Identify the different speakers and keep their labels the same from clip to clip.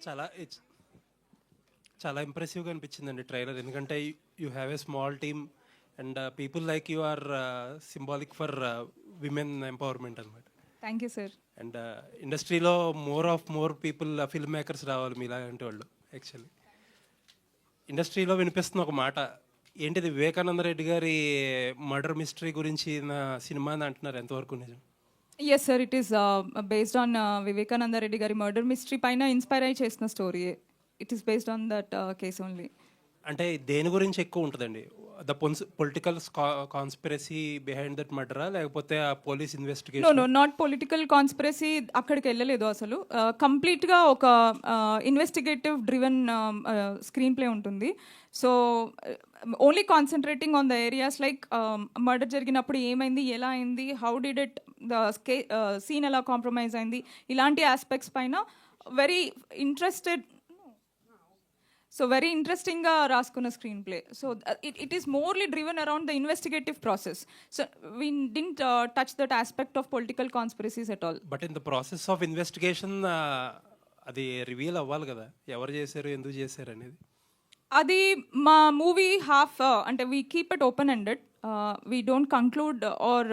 Speaker 1: చాలా చాలా ఇంప్రెసివ్గా అనిపించిందండి ట్రైలర్. ఎందుకంటే you have a small team and people like you are symbolic for women empowerment అనమాట.
Speaker 2: Thank you sir.
Speaker 1: అండ్ ఇండస్ట్రీలో more people film makers రావాలి మీలాంటి వాళ్ళు. యాక్చువల్లీ ఇండస్ట్రీలో వినిపిస్తున్న ఒక మాట ఏంటిది, వివేకానంద రెడ్డి గారి మర్డర్ మిస్టరీ గురించి నా సినిమా అని అంటున్నారు, ఎంతవరకు నిజం?
Speaker 2: Yes sir, it is based on Vivekananda Reddy గారి మర్డర్ మిస్టరీ పైన ఇన్స్పైర్ అయ్యి చేసిన story. It is based on that case only.
Speaker 1: అంటే దేని గురించి ఎక్కువ ఉంటుందండి? The political conspiracy behind that మర్డరా, లేకపోతే ఆ police
Speaker 2: no
Speaker 1: investigation?
Speaker 2: No not political conspiracy, అక్కడికి వెళ్ళలేదు అసలు. కంప్లీట్గా ఒక ఇన్వెస్టిగేటివ్ డ్రివెన్ స్క్రీన్ ప్లే ఉంటుంది. So only concentrating on the areas like murder జరిగినప్పుడు ఏమైంది, ఎలా అయింది, how did it, the scene ఎలా కాంప్రమైజ్ అయింది, ఇలాంటి ఆస్పెక్ట్స్ పైన వెరీ వెరీ ఇంట్రెస్టింగ్గా రాసుకున్న screen play. So it is morely driven around the investigative process. So we didn't touch that aspect of political conspiracies at all.
Speaker 1: But in the process of investigation అది reveal అవ్వాలి కదా, ఎవరు చేశారు, ఎందుకు చేశారు అనేది.
Speaker 2: అది మా మూవీ హాఫ్ అంటే we keep it open ended. We don't conclude or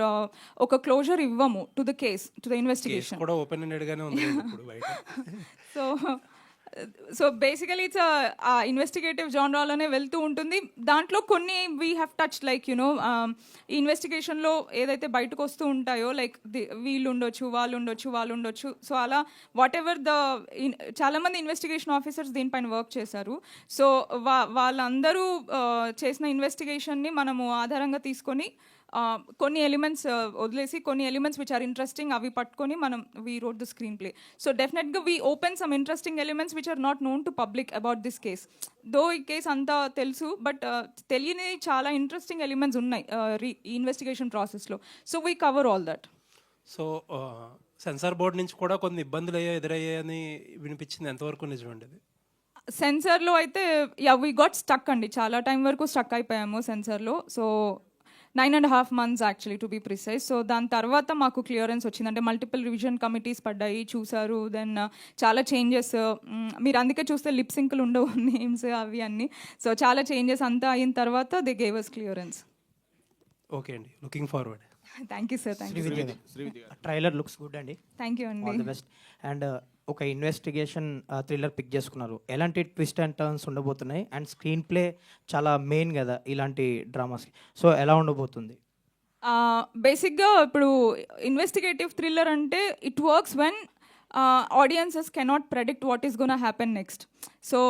Speaker 2: ఒక క్లోజర్ ఇవ్వము to the case, to the investigation.
Speaker 1: కూడా ఓపెన్ ఎండెడ్ గానే ఉంది ఇప్పుడు బయట.
Speaker 2: సో బేసికలీ ఇట్స్ ఇన్వెస్టిగేటివ్ జానరాలోనే వెళ్తూ ఉంటుంది. దాంట్లో కొన్ని we have touch like you know ఈ ఇన్వెస్టిగేషన్లో ఏదైతే బయటకు వస్తూ ఉంటాయో లైక్ వీళ్ళు ఉండొచ్చు, వాళ్ళు ఉండొచ్చు. సో అలా వాట్ ఎవర్ చాలామంది ఇన్వెస్టిగేషన్ ఆఫీసర్స్ దీనిపైన వర్క్ చేశారు. సో వాళ్ళందరూ చేసిన ఇన్వెస్టిగేషన్ని మనము ఆధారంగా తీసుకొని కొన్ని ఎలిమెంట్స్ వదిలేసి కొన్ని ఎలిమెంట్స్ విచ్ ఆర్ ఇంట్రెస్టింగ్ అవి పట్టుకొని మనం we wrote the screen play. So డెఫినెట్గా we open some interesting elements which are not known to public about this case. Though ఈ కేస్ అంతా తెలుసు, బట్ తెలియని చాలా ఇంట్రెస్టింగ్ ఎలిమెంట్స్ ఉన్నాయి ఈ ఇన్వెస్టిగేషన్ ప్రాసెస్లో. So we cover all that.
Speaker 1: So censor board నుంచి కూడా కొన్ని ఇబ్బందులు ఎదురయ్యాయని వినిపించింది, ఎంతవరకు నిజమండి అది?
Speaker 2: సెన్సార్లో అయితే వీ గాట్ స్టక్ అండి, చాలా టైం వరకు స్టక్ అయిపోయాము సెన్సార్లో. So 9.5 months actually to be precise. So దాని తర్వాత మాకు క్లియరెన్స్ వచ్చింది, అంటే మల్టిపుల్ రివిజన్ కమిటీస్ పడ్డాయి, చూసారు. దెన్ చాలా చేంజెస్, మీరు అందుకే చూస్తే లిప్ సింక్లు ఉండవు నేమ్స్ అవి అన్నీ. సో చాలా చేంజెస్ అంతా అయిన తర్వాత they gave us clearance.
Speaker 1: Okay అండి, looking forward.
Speaker 2: Thank you sir. Thank you.
Speaker 3: Trailer looks good అండి.
Speaker 2: థ్యాంక్ యూ అండి.
Speaker 3: All the best. అండ్ ఒక ఇన్వెస్టిగేషన్ థ్రిల్లర్ పిక్ చేసుకున్నారు, ఎలాంటి ట్విస్ట్ అండ్ టర్న్స్ ఉండబోతున్నాయి? అండ్ స్క్రీన్ ప్లే చాలా మెయిన్ కదా ఇలాంటి డ్రామాస్కి, సో ఎలా ఉండబోతుంది?
Speaker 2: బేసిక్గా ఇప్పుడు ఇన్వెస్టిగేటివ్ థ్రిల్లర్ అంటే it works when audiences cannot predict what is gonna happen next. So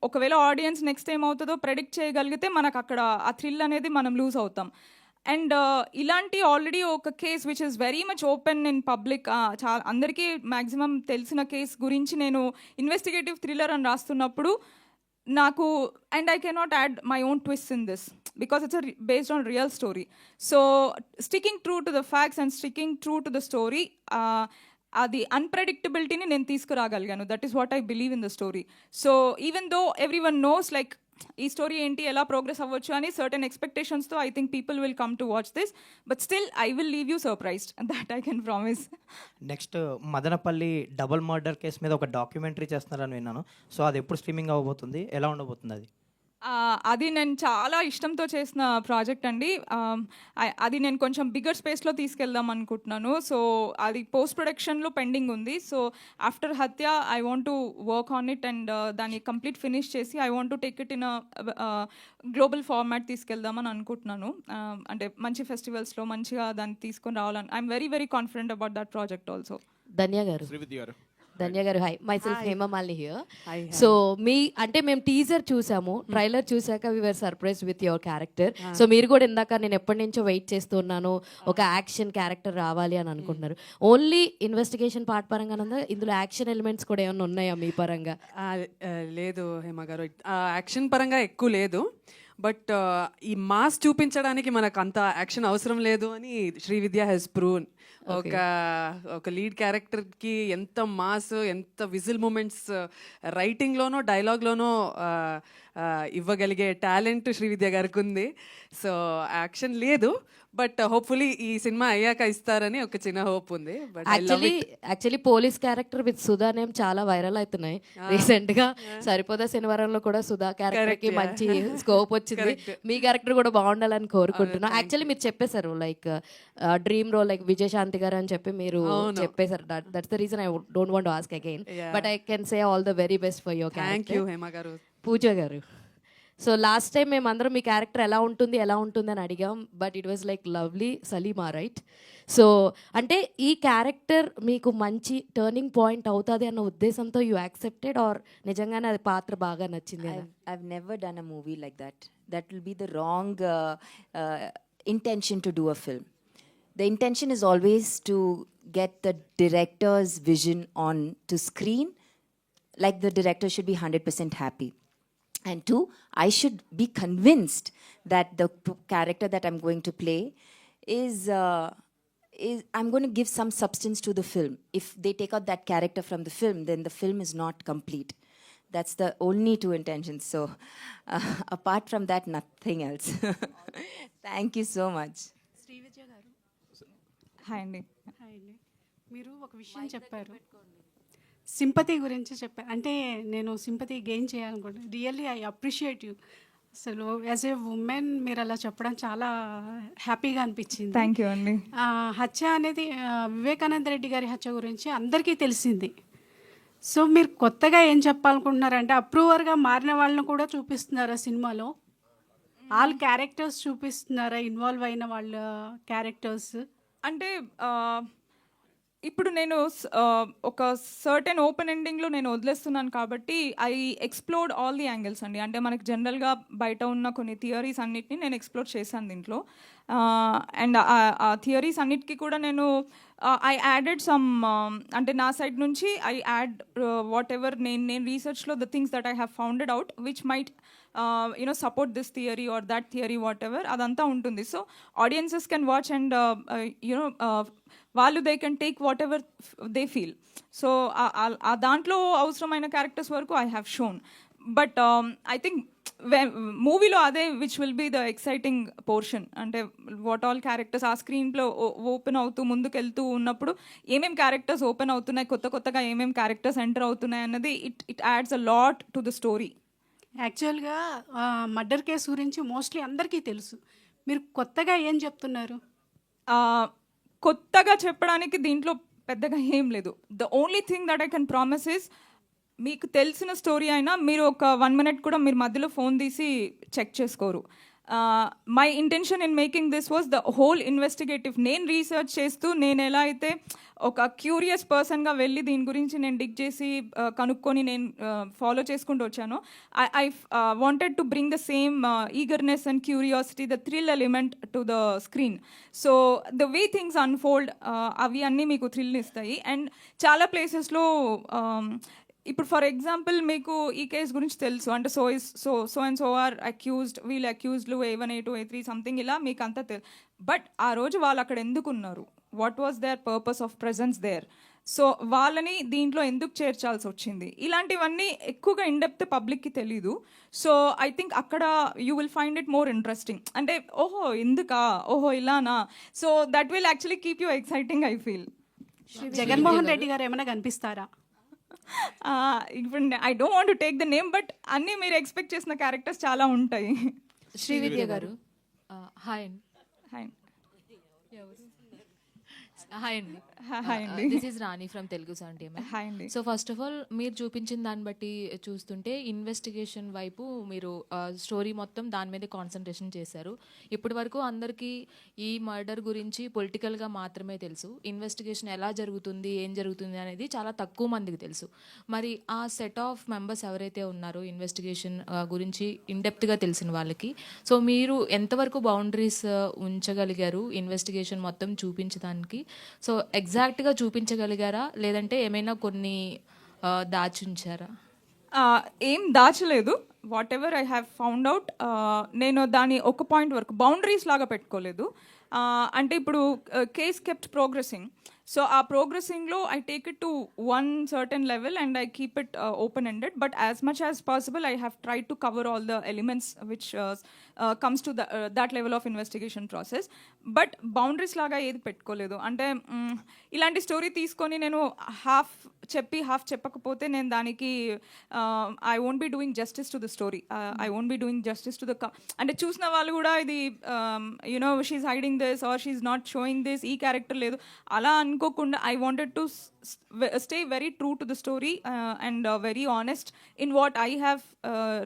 Speaker 2: ఒకవేళ ఆడియన్స్ నెక్స్ట్ ఏమవుతుందో ప్రెడిక్ట్ చేయగలిగితే మనకు అక్కడ ఆ థ్రిల్ అనేది మనం లూజ్ అవుతాం. అండ్ ఇలాంటి ఆల్రెడీ ఒక case which is very much open in public, చాలా అందరికీ మ్యాక్సిమం తెలిసిన కేస్ గురించి నేను ఇన్వెస్టిగేటివ్ థ్రిల్లర్ అని రాస్తున్నప్పుడు నాకు and I cannot add my own twist in this because it's based on real story. So sticking true to the facts and sticking true to the story, అది అన్ప్రెడిక్టబిలిటీని నేను తీసుకురాగలిగాను. That is what I believe in the story. So even though everyone knows like ఈ story ఏంటి, ఎలా progress అవ్వచ్చు అని certain ఎక్స్పెక్టేషన్స్తో I think people will come to watch this, but still I will leave you surprised, that I can promise.
Speaker 3: Next Madanapalle double murder case మీద ఒక documentary చేస్తున్నారని విన్నాను, సో అది ఎప్పుడు స్ట్రీమింగ్ అవ్వబోతుంది, ఎలా ఉండబోతుంది అది?
Speaker 2: అది నేను చాలా ఇష్టంతో చేసిన ప్రాజెక్ట్ అండి. అది నేను కొంచెం బిగ్గర్ స్పేస్లో తీసుకెళ్దాం అనుకుంటున్నాను. సో అది పోస్ట్ ప్రొడక్షన్లో పెండింగ్ ఉంది. So after Hathya I want to work on it and దాన్ని కంప్లీట్ ఫినిష్ చేసి I want to take it in global format తీసుకెళ్దామని అనుకుంటున్నాను. అంటే మంచి ఫెస్టివల్స్లో మంచిగా దాన్ని తీసుకొని రావాలని I'm very very confident about that project also.
Speaker 4: Dhanya గారు. ధన్య గారు, hi. Myself Hemamalini here. So అంటే మేము టీజర్ చూసాము, ట్రైలర్ చూసాక we were surprised with your character. So మీరు కూడా ఇందాక నేను ఎప్పటి నుంచో వెయిట్ చేస్తున్నాను ఒక యాక్షన్ క్యారెక్టర్ రావాలి అని అనుకుంటున్నారు. ఓన్లీ ఇన్వెస్టిగేషన్ పార్ట్ పరంగా ఇందులో యాక్షన్ ఎలిమెంట్స్ కూడా ఏమైనా ఉన్నాయా మీ పరంగా?
Speaker 5: లేదు హేమ గారు, యాక్షన్ పరంగా ఎక్కువ లేదు. బట్ ఈ మాస్ చూపించడానికి మనకు అంత యాక్షన్ అవసరం లేదు అని శ్రీవిద్య హెస్ ప్రూవ్న్. ఒక లీడ్ క్యారెక్టర్కి ఎంత మాస్, ఎంత విజిల్ మూమెంట్స్ రైటింగ్లోనో డైలాగ్లోనో ఇవ్వగలిగే టాలెంట్ శ్రీవిద్య గారికి ఉంది. సో యాక్షన్ లేదు, బట్ హోప్ఫుల్లీ ఈ సినిమా అయ్యాక ఇస్తారని ఒక చిన్న హోప్ ఉంది. But I love
Speaker 4: actually police character with Sudha name చాలా వైరల్ అవుతున్నాయి రీసెంట్ గా. సరిపోదా శనివారంలో కూడా సుధా క్యారెక్టర్ కి మంచి స్కోప్ వచ్చింది. మీ క్యారెక్టర్ కూడా బాగుండాలని కోరుకుంటున్నా. యాక్చువల్లీ మీరు చెప్పేశారు like dream role like Vijayashanti garu అని చెప్పి మీరు చెప్పేశారు. That's the reason I don't want to ask again, but I can say all the very best for your
Speaker 5: thank
Speaker 4: character.
Speaker 5: You Hema garu.
Speaker 4: Pooja గారు, సో లాస్ట్ టైం మేమందరం మీ క్యారెక్టర్ ఎలా ఉంటుంది అని అడిగాం, but it was like lovely Salima, right? So అంటే ఈ character మీకు మంచి టర్నింగ్ పాయింట్ అవుతుంది అన్న ఉద్దేశంతో యూ యాక్సెప్టెడ్, ఆర్ నిజంగానే అది పాత్ర బాగా నచ్చింది?
Speaker 6: I've never done a movie like that. That will be the wrong intention to do a film. The intention is always to get the director's vision on to screen, like the director should be 100% happy. And two, I should be convinced that the character that I'm going to play is I'm going to give some substance to the film. If they take out that character from the film, then the film is not complete. That's the only two intentions. So apart from that, nothing else. Thank you so much.
Speaker 7: Srividya గారు,
Speaker 2: hi అండి.
Speaker 7: Hi అండి. మీరు ఒక విషయం చెప్పారు, sympathy గురించి చెప్పారు. అంటే నేను సింపతి గెయిన్ చేయాలనుకుంటున్నాను. Really I appreciate you. అసలు యాజ్ ఏ ఉమెన్ మీరు అలా చెప్పడం చాలా హ్యాపీగా అనిపించింది.
Speaker 2: థ్యాంక్ యూ అండి.
Speaker 7: హత్య అనేది వివేకానంద రెడ్డి గారి హత్య గురించి అందరికీ తెలిసింది. సో మీరు కొత్తగా ఏం చెప్పాలనుకుంటున్నారంటే అప్రూవర్గా మారిన వాళ్ళని కూడా చూపిస్తున్నారా సినిమాలో? ఆల్ క్యారెక్టర్స్ చూపిస్తున్నారా, ఇన్వాల్వ్ అయిన వాళ్ళ క్యారెక్టర్స్?
Speaker 2: అంటే ఇప్పుడు నేను ఒక సర్టెన్ ఓపెన్ ఎండింగ్లో నేను వదిలేస్తున్నాను కాబట్టి I explored all the angles అండి. అంటే మనకి జనరల్గా బయట ఉన్న కొన్ని థియరీస్ అన్నిటిని నేను ఎక్స్ప్లోర్ చేశాను దీంట్లో. అండ్ ఆ థియరీస్ అన్నిటికీ కూడా నేను ఐ యాడెడ్ సమ్, అంటే నా సైడ్ నుంచి ఐ యాడ్ వాట్ ఎవర్ నేను రీసెర్చ్లో the things that I have founded out which might support this theory or that theory whatever, అదంతా ఉంటుంది. So audiences can watch and వాళ్ళు they can take whatever they feel. So ఆ దాంట్లో అవసరమైన characters వరకు I have shown. But I think మూవీలో అదే which will be the exciting portion. అంటే వాట్ ఆల్ క్యారెక్టర్స్ ఆ స్క్రీన్లో ఓపెన్ అవుతూ ముందుకెళ్తూ ఉన్నప్పుడు ఏమేమి క్యారెక్టర్స్ ఓపెన్ అవుతున్నాయి, కొత్తగా ఏమేమి క్యారెక్టర్స్ ఎంటర్ అవుతున్నాయి అన్నది it adds a lot to the story.
Speaker 7: యాక్చువల్గా మర్డర్ కేసు గురించి మోస్ట్లీ అందరికీ తెలుసు. మీరు కొత్తగా ఏం చెప్తున్నారు?
Speaker 2: కొత్తగా చెప్పడానికి దీంట్లో పెద్దగా ఏం లేదు. The only thing that I can promise is, మీకు తెలిసిన స్టోరీ అయినా మీరు ఒక 1 minute కూడా మీరు మధ్యలో ఫోన్ తీసి చెక్ చేసుకోరు. My intention in making this was the whole investigative. నేను రీసెర్చ్ చేస్తూ నేను ఎలా అయితే ఒక క్యూరియస్ పర్సన్గా వెళ్ళి దీని గురించి నేను డిగ్ చేసి కనుక్కొని నేను ఫాలో చేసుకుంటూ వచ్చాను. I wanted to bring the same eagerness and curiosity, the thrill element to the screen. So the way things unfold అవి అన్నీ మీకు థ్రిల్ని ఇస్తాయి. అండ్ చాలా ప్లేసెస్లో ఇప్పుడు ఫర్ ఎగ్జాంపుల్ మీకు ఈ కేసు గురించి తెలుసు, అంటే so and so are accused, వీళ్ళు అక్యూజ్డ్లు A1 A2 A3 సంథింగ్ ఇలా మీకు అంతా తెలుసు. బట్ ఆ రోజు వాళ్ళు అక్కడ ఎందుకు ఉన్నారు, what was their purpose of presence there, so వాళ్ళని దీంట్లో ఎందుకు చేర్చాల్సి వచ్చింది, ఇలాంటివన్నీ ఎక్కువగా ఇన్డెప్త్ పబ్లిక్కి తెలీదు. సో ఐ థింక్ అక్కడ you will find it more interesting. అంటే ఓహో ఎందుకా, ఓహో ఇలానా, so that will actually keep you exciting I feel.
Speaker 7: Jaganmohan Reddy గారు ఏమైనా కనిపిస్తారా?
Speaker 2: ఇప్పుడు I don't want to take the name, but అన్నీ మీరు ఎక్స్పెక్ట్ చేసిన క్యారెక్టర్స్ చాలా ఉంటాయి.
Speaker 4: శ్రీవిద్య గారు, హాయ్
Speaker 2: హాయ్
Speaker 8: హాయ్ అండి.
Speaker 2: హాయ్ అండి.
Speaker 8: This is Rani from Telugu sun team.
Speaker 2: Hi అండి.
Speaker 8: సో ఫస్ట్ ఆఫ్ ఆల్ మీరు చూపించిన దాన్ని బట్టి చూస్తుంటే ఇన్వెస్టిగేషన్ వైపు మీరు స్టోరీ మొత్తం దాని మీదే కాన్సన్ట్రేషన్ చేశారు. ఇప్పటి వరకు అందరికీ ఈ మర్డర్ గురించి పొలిటికల్గా మాత్రమే తెలుసు. ఇన్వెస్టిగేషన్ ఎలా జరుగుతుంది, ఏం జరుగుతుంది అనేది చాలా తక్కువ మందికి తెలుసు. మరి ఆ సెట్ ఆఫ్ మెంబర్స్ ఎవరైతే ఉన్నారో ఇన్వెస్టిగేషన్ గురించి ఇన్డెప్త్గా తెలిసిన వాళ్ళకి, సో మీరు ఎంతవరకు బౌండరీస్ ఉంచగలిగారు ఇన్వెస్టిగేషన్ మొత్తం చూపించడానికి? సో ఎగ్జాక్ట్గా చూపించగలిగారా, లేదంటే ఏమైనా కొన్ని దాచుంచారా?
Speaker 2: ఏం దాచలేదు. Whatever I have found out, నేను దాని ఒక పాయింట్ వరకు బౌండరీస్ లాగా పెట్టుకోలేదు. అంటే ఇప్పుడు కేస్ కెప్ట్ ప్రోగ్రెసింగ్. సో ఆ ప్రోగ్రెసింగ్లో I take it to one certain level and I keep it open ended, but as much as possible I have try to cover all the elements which comes to that level of investigation process. But boundaries లాగా ఏది పెట్టుకోలేదు. అంటే ఇలాంటి story తీసుకొని నేను half చెప్పి half చెప్పకపోతే నేను దానికి I won't be doing justice to the story, I won't be doing justice to the అంటే చూసిన వాళ్ళు కూడా ఇది you know she's hiding this or she's not showing this, ఈ క్యారెక్టర్ లేదు అలా అనుకోకుండా I wanted to stay very true to the story and very honest in what I have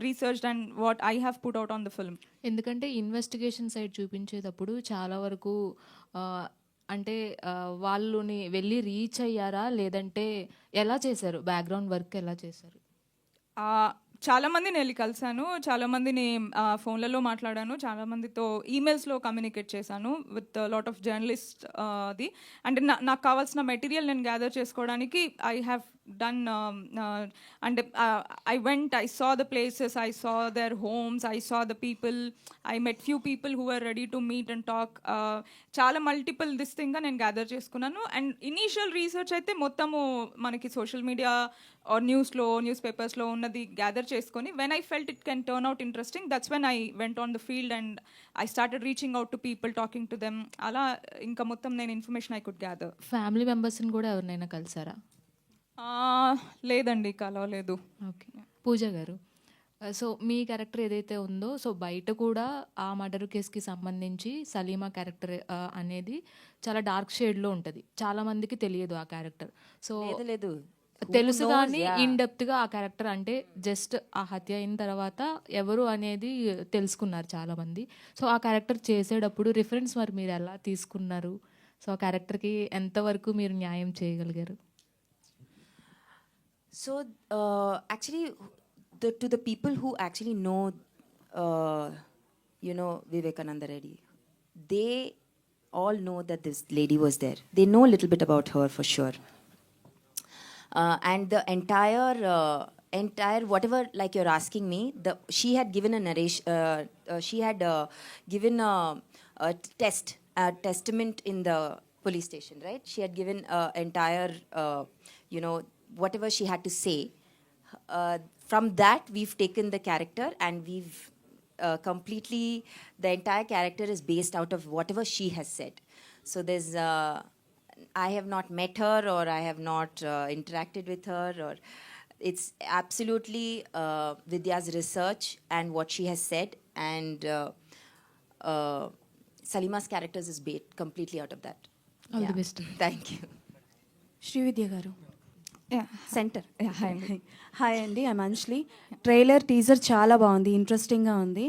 Speaker 2: researched and what I have put out on the film.
Speaker 8: ఎందుకంటే investigation side చూపించేటప్పుడు చాలా వరకు అంటే వాళ్ళని వెళ్ళి రీచ్ అయ్యారా, లేదంటే ఎలా చేశారు, బ్యాక్గ్రౌండ్ వర్క్ ఎలా చేశారు?
Speaker 2: చాలామందిని వెళ్ళి కలిశాను, చాలామందిని ఫోన్లలో మాట్లాడాను, చాలామందితో ఈమెయిల్స్లో కమ్యూనికేట్ చేశాను విత్ లాట్ ఆఫ్ జర్నలిస్ట్. అది అంటే నాకు కావాల్సిన మెటీరియల్ నేను గ్యాదర్ చేసుకోవడానికి I have done and I went, I saw the places, I saw their homes, I saw the people, I met few people who were ready to meet and talk. చాలా multiple this థింగ్గా నేను gather చేసుకున్నాను. And initial research అయితే మొత్తము మనకి social media are news పేపర్స్లో ఉన్నది gather చేసుకొని when I felt it can turn out interesting, that's when I went on the field and I started reaching out to people, talking to them. అలా ఇంకా మొత్తం నేను information I could gather.
Speaker 8: Family మెంబర్స్ని కూడా ఎవరినైనా కలిసారా?
Speaker 2: లేదండి, కలవలేదు.
Speaker 8: ఓకే. పూజ గారు, సో మీ క్యారెక్టర్ ఏదైతే ఉందో, సో బయట కూడా ఆ మర్డర్ కేసుకి సంబంధించి సలీమా క్యారెక్టర్ అనేది చాలా డార్క్ షేడ్లో ఉంటుంది, చాలామందికి తెలియదు ఆ క్యారెక్టర్. సో
Speaker 6: లేదు
Speaker 8: తెలుసు కానీ ఇన్ డెప్త్గా ఆ క్యారెక్టర్ అంటే జస్ట్ ఆ హత్య అయిన తర్వాత ఎవరు అనేది తెలుసుకున్నారు చాలామంది. సో ఆ క్యారెక్టర్ చేసేటప్పుడు రిఫరెన్స్ మరి మీరు ఎలా తీసుకున్నారు? సో ఆ క్యారెక్టర్కి ఎంతవరకు మీరు న్యాయం చేయగలిగారు?
Speaker 6: So, actually, to the people who actually know, Vivekananda Reddy, they all know that this lady was there. They know a little bit about her for sure. And the entire whatever, like you're asking me, she had given a narration. She had given a testament in the police station, right? She had given entire, whatever she had to say. From that, we've taken the character and we've completely, the entire character is based out of whatever she has said. So there's, I have not met her or I have not interacted with her, or it's absolutely Vidya's research and what she has said, and Salima's characters is based completely out of that.
Speaker 8: All the best.
Speaker 6: Thank you.
Speaker 9: Srividya garu.
Speaker 2: Centre.
Speaker 9: Hi అండి, I'm Anjali. Trailer teaser చాలా బాగుంది, ఇంట్రెస్టింగ్గా ఉంది.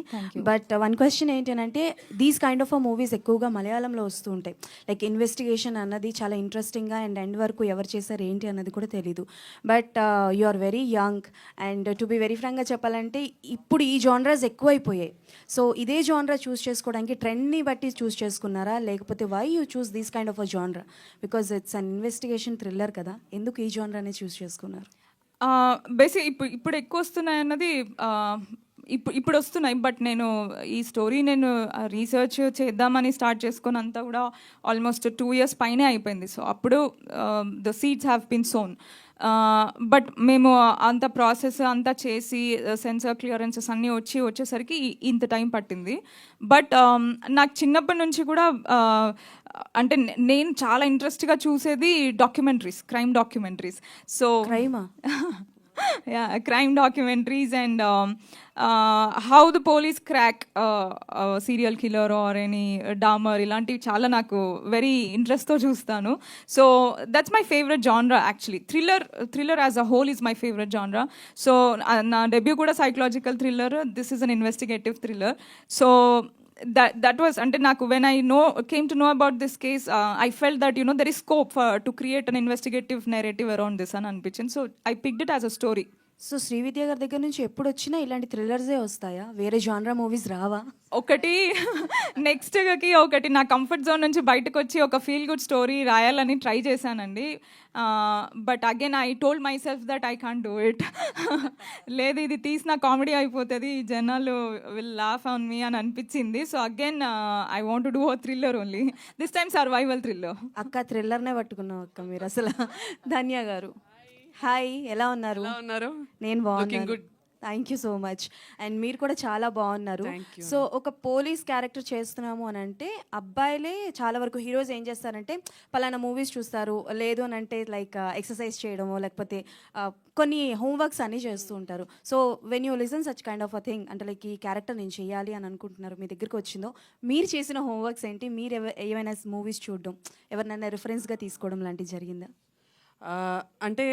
Speaker 9: But one question ఏంటి అంటే, these kind of movies ఎక్కువగా మలయాళంలో వస్తూ ఉంటాయి. లైక్ ఇన్వెస్టిగేషన్ అన్నది చాలా ఇంట్రెస్టింగ్గా అండ్ ఎండ్ వరకు ఎవరు చేశారు ఏంటి అన్నది కూడా తెలీదు. But you are very young and to be very ఫ్రాంక్గా చెప్పాలంటే ఇప్పుడు ఈ జానరాస్ ఎక్కువైపోయాయి. సో ఇదే జానరా చూస్ చేసుకోవడానికి ట్రెండ్ని బట్టి చూస్ చేసుకున్నారా, లేకపోతే why you choose these kind of a genre? Because it's an investigation thriller కదా, ఎందుకు ఈ జానరా చూస్ చేసుకున్నారు?
Speaker 2: బేసిక్ ఇప్పుడు ఎక్కువ వస్తున్నాయి అన్నది ఇప్పుడు వస్తున్నాయి. బట్ నేను ఈ స్టోరీ నేను రీసెర్చ్ చేద్దామని స్టార్ట్ చేసుకుని అంతా కూడా ఆల్మోస్ట్ 2 years పైనే అయిపోయింది. సో అప్పుడు the seeds have been sown. But మేము అంత ప్రాసెస్ అంతా చేసి సెన్సార్ క్లియరెన్సెస్ అన్నీ వచ్చేసరికి ఇంత టైం పట్టింది. బట్ నాకు చిన్నప్పటి నుంచి కూడా అంటే నేను చాలా ఇంట్రెస్ట్గా చూసేది documentaries, crime documentaries. So crime documentaries and how the police crack serial killer or any Dahmer ఇలాంటివి చాలా నాకు వెరీ ఇంట్రెస్ట్తో చూస్తాను. So that's my favourite genre actually. Thriller as a whole is my favourite genre. So నా debut కూడా psychological thriller, this is an investigative thriller. So that was, and when I came to know about this case, I felt that there is scope to create an investigative narrative around this and anpichin. So I picked it as a story.
Speaker 9: So Srividya గారి దగ్గర నుంచి ఎప్పుడు వచ్చినా ఇలాంటి థ్రిల్లర్సే వస్తాయా? వేరే జానరా movies రావా?
Speaker 2: ఒకటి నెక్స్ట్కి ఒకటి నా కంఫర్ట్ జోన్ నుంచి బయటకు వచ్చి ఒక ఫీల్ గుడ్ స్టోరీ రాయాలని ట్రై చేశానండి. But again I told my self that I can't do it. లేదు, ఇది తీసిన కామెడీ అయిపోతుంది, జనాలు విల్ లాఫ్ ఆన్ మీ అని అనిపించింది. So again I want to do a thriller only, this time survival thriller.
Speaker 9: అక్క థ్రిల్లర్నే పట్టుకున్నాం అక్క మీరు అసలు. ధన్య గారు హాయ్, ఎలా ఉన్నారు?
Speaker 5: ఎలా ఉన్నారు?
Speaker 9: నేను బాగున్నాను.
Speaker 5: Looking good.
Speaker 9: Thank you so much. And మీరు కూడా చాలా బాగున్నారు. సో ఒక పోలీస్ క్యారెక్టర్ చేస్తున్నాము అని అంటే అబ్బాయిలే చాలా వరకు హీరోస్ ఏం చేస్తారంటే పలానా మూవీస్ చూస్తారు, లేదు అని అంటే లైక్ ఎక్సర్సైజ్ చేయడము, లేకపోతే కొన్ని హోంవర్క్స్ అన్నీ చేస్తూ ఉంటారు. So when you listen such kind of a thing, అంటే లైక్ ఈ క్యారెక్టర్ నేను చేయాలి అని అనుకుంటున్నారు, మీ దగ్గరికి వచ్చిందో మీరు చేసిన హోంవర్క్స్ ఏంటి? మీరు ఏమైనా మూవీస్ చూడడం, ఎవరినైనా రిఫరెన్స్గా తీసుకోవడం లాంటివి జరిగిందా?
Speaker 5: అంటే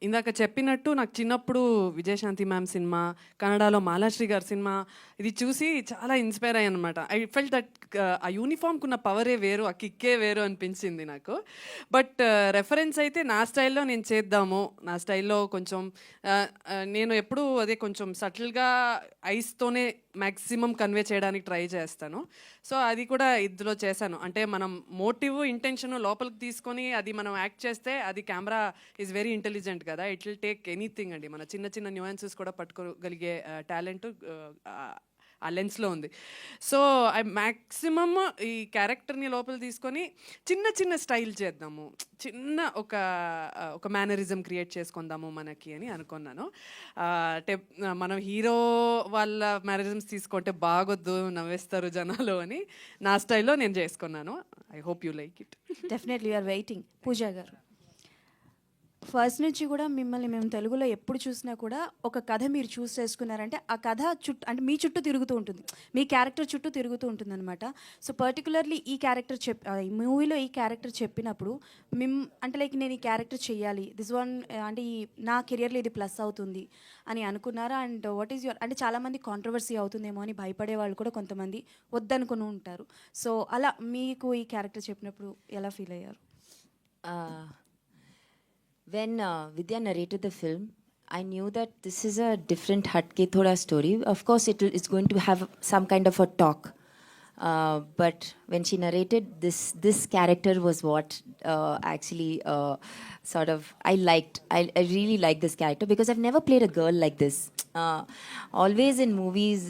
Speaker 5: ఇందాక చెప్పినట్టు నాకు చిన్నప్పుడు విజయశాంతి మ్యామ్ సినిమా, కన్నడలో మాలాశ్రీ గారి సినిమా ఇది చూసి చాలా ఇన్స్పైర్ అయ్యాను అనమాట. ఐ ఫెల్ట్ దట్ ఆ యూనిఫామ్కున్న పవరే వేరు, ఆ కిక్కే వేరు అనిపించింది నాకు. బట్ రెఫరెన్స్ అయితే నా స్టైల్లో నేను చేద్దాము, నా స్టైల్లో కొంచెం నేను ఎప్పుడూ అదే కొంచెం సటిల్గా ఐస్తోనే మ్యాక్సిమం కన్వే చేయడానికి ట్రై చేస్తాను. సో అది కూడా ఇందులో చేశాను. అంటే మనం మోటివ్ ఇంటెన్షన్ లోపలికి తీసుకొని అది మనం యాక్ట్ చేస్తే అది కెమెరా ఈజ్ వెరీ ఇంటెలిజెంట్ కదా, ఇట్ విల్ టేక్ ఎనీథింగ్ అండి. మన చిన్న చిన్న న్యూయాన్సెస్ కూడా పట్టుకోగలిగే టాలెంట్ ఆ లెన్స్లో ఉంది. సో ఐ మ్యాక్సిమమ్ ఈ క్యారెక్టర్ని లోపల తీసుకొని చిన్న చిన్న స్టైల్ చేద్దాము, చిన్న ఒక మేనరిజం క్రియేట్ చేసుకుందాము మనకి అని అనుకున్నాను. అంటే మనం హీరో వాళ్ళ మేనరిజమ్స్ తీసుకుంటే బాగొద్దు, నవ్వేస్తారు జనాలు అని నా స్టైల్లో నేను చేసుకున్నాను. I hope you like it.
Speaker 9: Definitely you're waiting. Pooja గారు, ఫస్ట్ నుంచి కూడా మిమ్మల్ని మేము తెలుగులో ఎప్పుడు చూసినా కూడా ఒక కథ మీరు చూస్ చేసుకున్నారంటే ఆ కథ చుట్టూ, అంటే మీ చుట్టూ తిరుగుతూ ఉంటుంది, మీ క్యారెక్టర్ చుట్టూ తిరుగుతూ ఉంటుంది అనమాట. సో పర్టికులర్లీ ఈ క్యారెక్టర్ ఈ మూవీలో ఈ క్యారెక్టర్ చెప్పినప్పుడు అంటే లైక్ నేను ఈ క్యారెక్టర్ చెయ్యాలి, దిస్ వన్ అంటే నా కెరియర్లో ఇది ప్లస్ అవుతుంది అని అనుకున్నారా? అండ్ వాట్ ఈస్ యువర్, అంటే చాలామంది కాంట్రవర్సీ అవుతుందేమో అని భయపడే వాళ్ళు కూడా కొంతమంది వద్దనుకుని ఉంటారు. సో అలా మీకు ఈ క్యారెక్టర్ చెప్పినప్పుడు ఎలా ఫీల్ అయ్యారు?
Speaker 6: When Vidya narrated the film, I knew that this is a different Hatke Thoda story. Of course, it's going to have some kind of a talk. But when she narrated, this character was what actually sort of I liked. I really liked this character because I've never played a girl like this. Always in movies,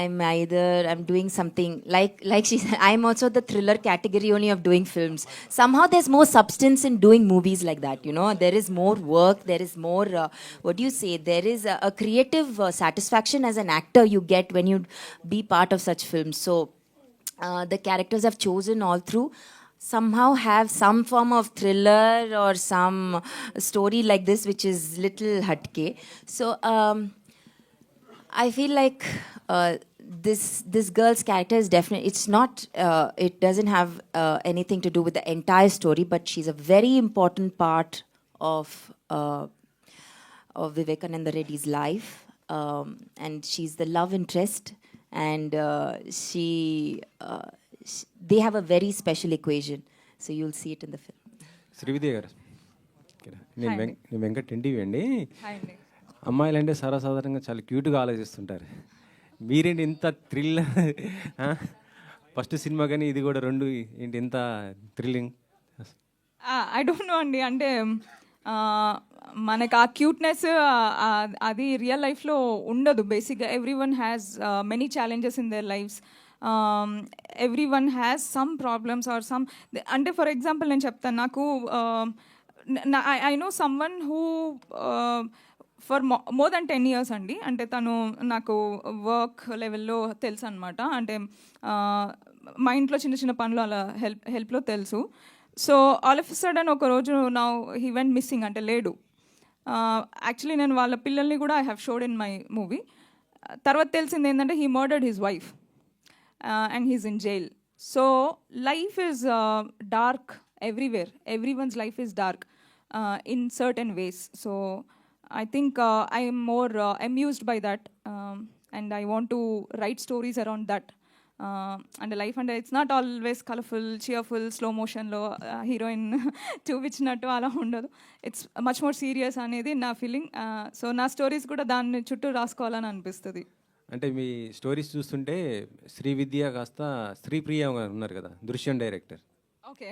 Speaker 6: I'm doing something like she said, I'm also the thriller category only of doing films. Somehow there's more substance in doing movies like that, you know. There is more work, there is more what do you say, there is a creative satisfaction as an actor you get when you be part of such films. So the characters I've chosen all through somehow have some form of thriller or some story like this which is little hatke. So I feel like this girl's character is definitely, it's not, it doesn't have anything to do with the entire story, but she's a very important part of Vivekananda Reddy's life, and she's the love interest, and they have a very special equation, so you'll see it in the film.
Speaker 10: Srividya గారు, నేను వెంకట్ ఇంటివి అండి.
Speaker 2: Hi అండి.
Speaker 10: అమ్మాయిలు అంటే సర్వసాధారణంగా చాలా క్యూట్గా ఆలోచిస్తుంటారు, మీరేంటి ఇంత థ్రిల్లర్? ఫస్ట్ సినిమా కానీ ఇది కూడా రెండు, ఏంటి ఇంత థ్రిల్లింగ్?
Speaker 2: ఐ డోంట్ నో అండి, అంటే మనకు ఆ క్యూట్నెస్ అది రియల్ లైఫ్లో ఉండదు. బేసిక్గా everyone has many challenges in their lives, everyone has some problems or some, అంటే ఫర్ ఎగ్జాంపుల్ నేను చెప్తాను, నాకు I know someone who for more than 10 years అండి, అంటే తను నాకు వర్క్ లెవెల్లో తెలుసు అనమాట, అంటే మా ఇంట్లో చిన్న చిన్న పనులు అలా హెల్ప్లో తెలుసు. సో ఆల్ ఆఫ్ సడన్ ఒక రోజు నా హీ వెంట్ మిస్సింగ్, అంటే లేడు. యాక్చువల్లీ నేను వాళ్ళ పిల్లల్ని కూడా I have showed in my movie. తర్వాత తెలిసింది ఏంటంటే he murdered his wife and he's in jail. So life is dark everywhere, every one's life is dark in certain ways. So I think I am more amused by that, and I want to write stories around that. అంటే life అంటే it's not always colourful cheerful slow మోషన్లో heroine చూపించినట్టు అలా ఉండదు. It's much more serious అనేది నా feeling. So నా stories కూడా దాన్ని చుట్టూ రాసుకోవాలని అనిపిస్తుంది.
Speaker 10: అంటే మీ స్టోరీస్ చూస్తుంటే శ్రీవిద్య కాస్త శ్రీప్రియ గారు ఉన్నారు కదా, దృశ్యం డైరెక్టర్,
Speaker 2: ఓకే.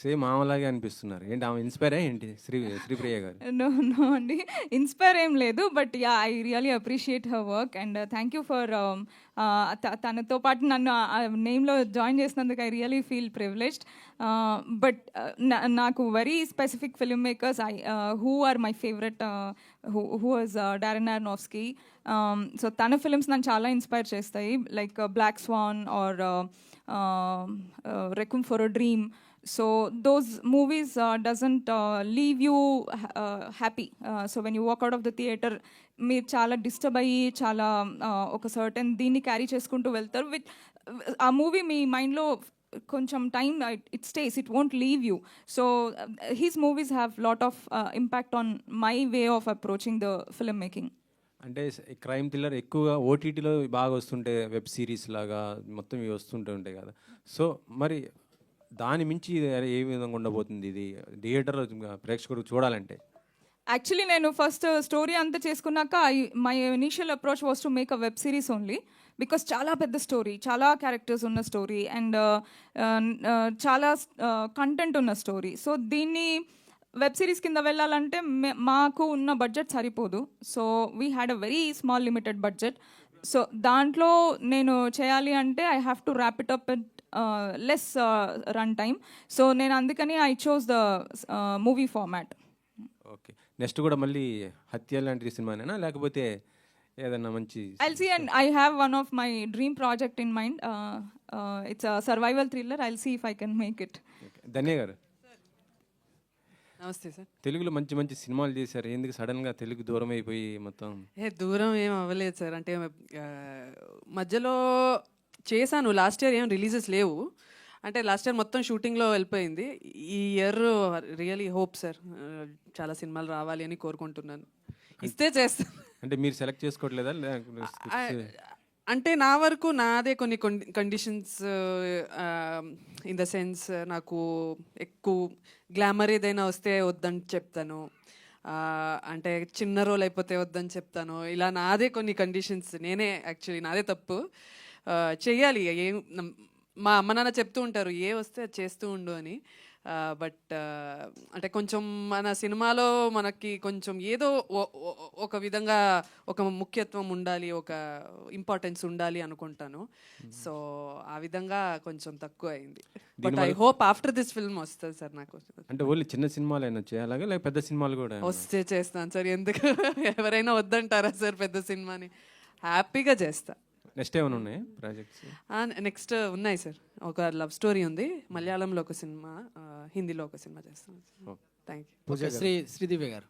Speaker 10: సేమ్ ఆమెలాగే అనిపిస్తున్నారు. ఏంటి ఆమె ఇన్స్పైర్ ఏంటి శ్రీప్రియ గారు?
Speaker 2: నో అండి, ఇన్స్పైర్ ఏం లేదు. But yeah, I really appreciate her work and thank you for తనతో పాటు నన్ను నేమ్లో జాయిన్ చేసినందుకు I really feel privileged. But నాకు very specific film makers who are my favourite, who was Darren Aronofsky. So తన films నన్ను చాలా inspire చేస్తాయి, like Black Swan or Requiem for a Dream. So those movies doesn't leave you happy. So when you walk out of the theater, మీరు చాలా disturb అయ్యి చాలా ఒక certain దీన్ని క్యారీ చేసుకుంటూ వెళ్తారు. విత్ ఆ మూవీ మీ మైండ్లో కొంచెం time it stays, it won't leave you. So he's movies have lot of impact on my way of approaching the film making.
Speaker 10: అంటే క్రైమ్ థ్రిల్లర్ ఎక్కువగా ఓటీటీలో బాగా వస్తుంటే, వెబ్ సిరీస్ లాగా మొత్తం ఇవి వస్తుంటూ ఉంటాయి కదా. సో మరి దాని మించి ఏ విధంగా ఉండబోతుంది ఇది థియేటర్లో ప్రేక్షకుడు చూడాలంటే?
Speaker 2: యాక్చువల్లీ నేను ఫస్ట్ స్టోరీ అంతా చేసుకున్నాక my initial approach was to make a web series only, because చాలా పెద్ద స్టోరీ, చాలా క్యారెక్టర్స్ ఉన్న స్టోరీ అండ్ చాలా కంటెంట్ ఉన్న స్టోరీ. సో దీన్ని వెబ్ సిరీస్ కింద వెళ్ళాలంటే మాకు ఉన్న బడ్జెట్ సరిపోదు. So we had a very small limited budget. So దాంట్లో నేను చేయాలి అంటే I have to wrap it up less run time. So నేను అందుకని I chose the movie format.
Speaker 10: Okay, next కూడా మళ్ళీ హత్య లాంటి సినిమానేనా, లేకపోతే ఏదన్నా మంచి?
Speaker 2: I'll see, and I have one of my dream project in mind. It's a survival thriller. I'll see if I can make it.
Speaker 10: ధన్య గారు,
Speaker 5: నమస్తే సార్.
Speaker 10: తెలుగులో మంచి మంచి సినిమాలు చేశారు, ఎందుకు సడన్గా తెలుగు దూరం అయిపోయి మొత్తం?
Speaker 5: దూరం ఏం అవ్వలేదు సార్. అంటే మధ్యలో చేశాను, లాస్ట్ ఇయర్ ఏం రిలీజెస్ లేవు. అంటే లాస్ట్ ఇయర్ మొత్తం షూటింగ్లో వెళ్ళిపోయింది. ఈ ఇయర్ రియలీ హోప్ సార్, చాలా సినిమాలు రావాలి అని కోరుకుంటున్నాను. ఇస్తే చేస్తాను.
Speaker 10: అంటే మీరు సెలెక్ట్ చేసుకోవట్లేదా?
Speaker 5: అంటే నా వరకు నాదే కొన్ని కండిషన్స్, ఇన్ ద సెన్స్ నాకు ఎక్కువ గ్లామర్ ఏదైనా వస్తే వద్దని చెప్తాను, అంటే చిన్న రోల్ అయిపోతే వద్దని చెప్తాను. ఇలా నాదే కొన్ని కండిషన్స్, నేనే యాక్చువల్లీ నాదే తప్పు. చెయ్యాలి, ఏం మా అమ్మ నాన్న చెప్తూ ఉంటారు ఏ వస్తే అది చేస్తూ ఉండు అని. బట్ అంటే కొంచెం మన సినిమాలో మనకి కొంచెం ఏదో ఒక విధంగా ఒక ముఖ్యత్వం ఉండాలి, ఒక ఇంపార్టెన్స్ ఉండాలి అనుకుంటాను. సో ఆ విధంగా కొంచెం తక్కువ అయింది. But I hope after this film వస్తుంది సార్ నాకు.
Speaker 10: అంటే ఓన్లీ చిన్న సినిమాలు అయినా చేయాలా, లేక పెద్ద సినిమాలు కూడా
Speaker 5: వస్తే చేస్తాను సార్. ఎందుకు ఎవరైనా వద్దంటారా సార్ పెద్ద సినిమాని? హ్యాపీగా చేస్తా.
Speaker 10: నెక్స్ట్ ఏమైనా ఉన్నాయి ప్రాజెక్ట్స్?
Speaker 5: నెక్స్ట్ ఉన్నాయి సార్. ఒక లవ్ స్టోరీ ఉంది, మలయాళంలో ఒక సినిమా, హిందీలో ఒక సినిమా చేస్తాను. Thank you.
Speaker 11: శ్రీదివ్య గారు,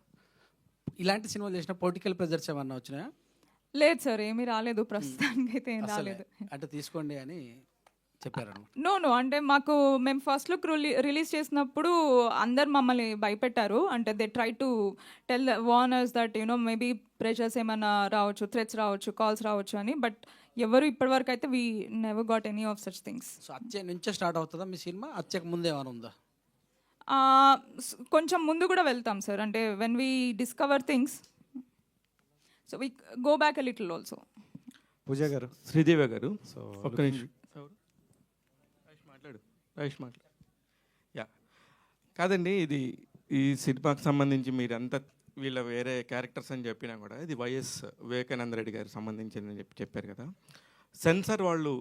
Speaker 11: ఇలాంటి సినిమాలు చేసిన పొలిటికల్ ప్రెజర్స్ ఏమన్నా వచ్చినాయా?
Speaker 2: లేదు సార్, ఏమీ రాలేదు ప్రస్తుతానికి అయితే, ఏం రాలేదు.
Speaker 11: అంటే తీసుకోండి అని చెప్పారు?
Speaker 2: నో, అంటే మేము ఫస్ట్ లుక్ రిలీజ్ చేసినప్పుడు అందరు మమ్మల్ని భయపెట్టారు. అంటే they try to tell warners that maybe pressures ఏమైనా రావచ్చు, థ్రెట్స్ రావచ్చు, కాల్స్ రావచ్చు అని. బట్ ఎవరు ఇప్పటివరకు అయితే we never got any of such things.
Speaker 11: So హత్య నుంచే స్టార్ట్ అవుతుందా మీ సినిమా? హత్యకు ముందు ఏమైనా ఉందా?
Speaker 2: కొంచెం ముందు కూడా వెళ్తాం సార్. అంటే when we discover things, so we go back a little also.
Speaker 12: Pooja గారు, శ్రీదేవి గారు, ఒక్క నిమిషం మాట్లాడు. యా, కాదండి, ఇది ఈ సినిమాకి సంబంధించి మీరంతా వీళ్ళ వేరే క్యారెక్టర్స్ అని చెప్పినా కూడా ఇది వైఎస్ వివేకానంద రెడ్డి గారికి సంబంధించిందని చెప్పారు కదా. సెన్సార్ వాళ్ళు